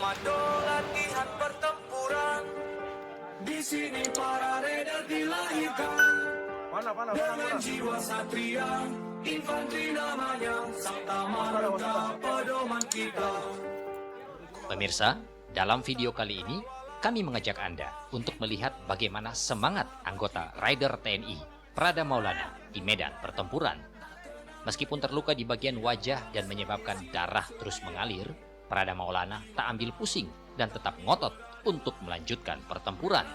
Komando latihan pertempuran. Di sini para raider dilahirkan. Dengan jiwa satria, infanteri namanya, Sabta Marga pedoman kita. Pemirsa, dalam video kali ini, kami mengajak Anda untuk melihat bagaimana semangat anggota Raider TNI Prada Maulana di medan pertempuran. Meskipun terluka di bagian wajah dan menyebabkan darah terus mengalir, Prada Maulana tak ambil pusing dan tetap ngotot untuk melanjutkan pertempuran.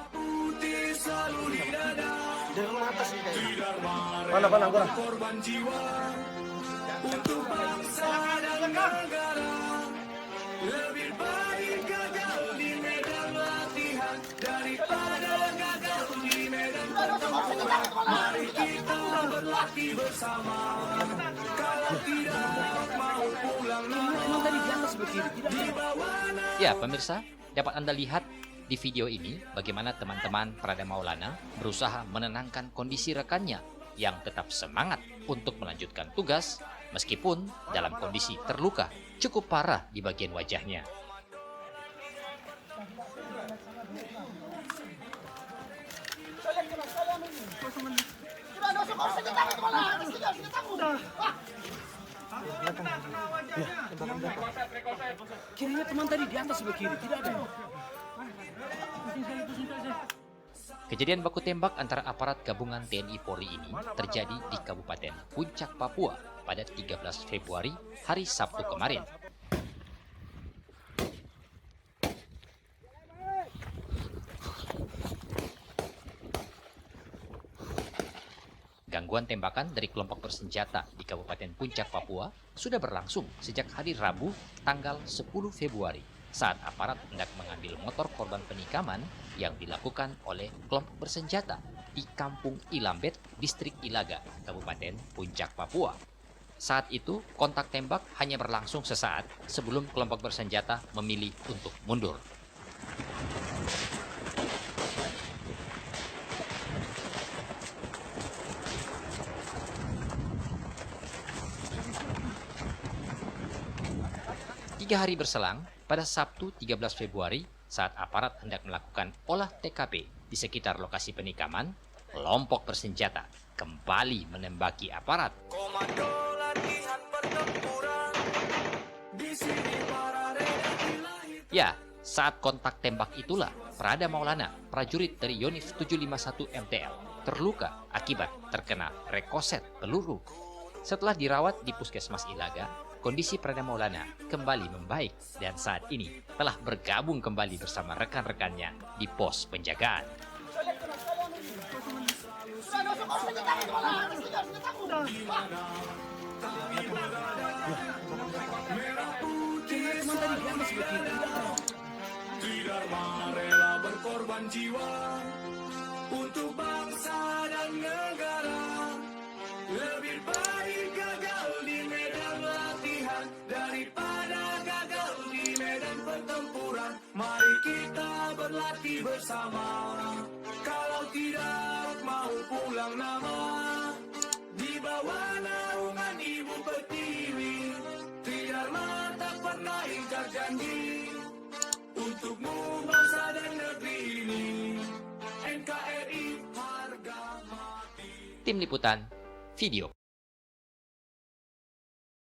Mana korban jiwa untuk bangsa dan negara. Lebih baik gagal di medan latihan daripada gagal di medan pertempuran. Mari kita berlatih bersama. Kalau tidak mau pulang di bawah. Ya, pemirsa, dapat Anda lihat di video ini bagaimana teman-teman Prada Maulana berusaha menenangkan kondisi rekannya yang tetap semangat untuk melanjutkan tugas meskipun dalam kondisi terluka cukup parah di bagian wajahnya. Kirinya teman tadi di atas sebelah kiri, tidak ada. Kejadian baku tembak antara aparat gabungan TNI Polri ini terjadi di Kabupaten Puncak, Papua pada 13 Februari, hari Sabtu kemarin. Gangguan tembakan dari kelompok bersenjata di Kabupaten Puncak, Papua sudah berlangsung sejak hari Rabu tanggal 10 Februari saat aparat hendak mengambil motor korban penikaman yang dilakukan oleh kelompok bersenjata di Kampung Ilambet, Distrik Ilaga, Kabupaten Puncak, Papua. Saat itu, kontak tembak hanya berlangsung sesaat sebelum kelompok bersenjata memilih untuk mundur. Tiga hari berselang, pada Sabtu 13 Februari, saat aparat hendak melakukan olah TKP di sekitar lokasi penikaman, kelompok bersenjata kembali menembaki aparat. Komando latihan pertempuran. Di sini para raider dilahirkan. Ya, saat kontak tembak itulah Prada Maulana, prajurit dari Yonif 751 MTL, terluka akibat terkena rekoset peluru. Setelah dirawat di Puskesmas Ilaga, kondisi Prada Maulana kembali membaik dan saat ini telah bergabung kembali bersama rekan-rekannya di pos penjagaan. Tridharma rela berkorban jiwa untuk bangsa dan negara. Lebih baik gagal di medan latihan daripada gagal di medan pertempuran. Mari kita berlatih bersama. Kalau tidak mau pulang nama di bawah naungan Ibu Pertiwi. Tridharma tak pernah ingkar janji untukmu bangsa dan negeri ini. NKRI harga mati. Tim Liputan Video.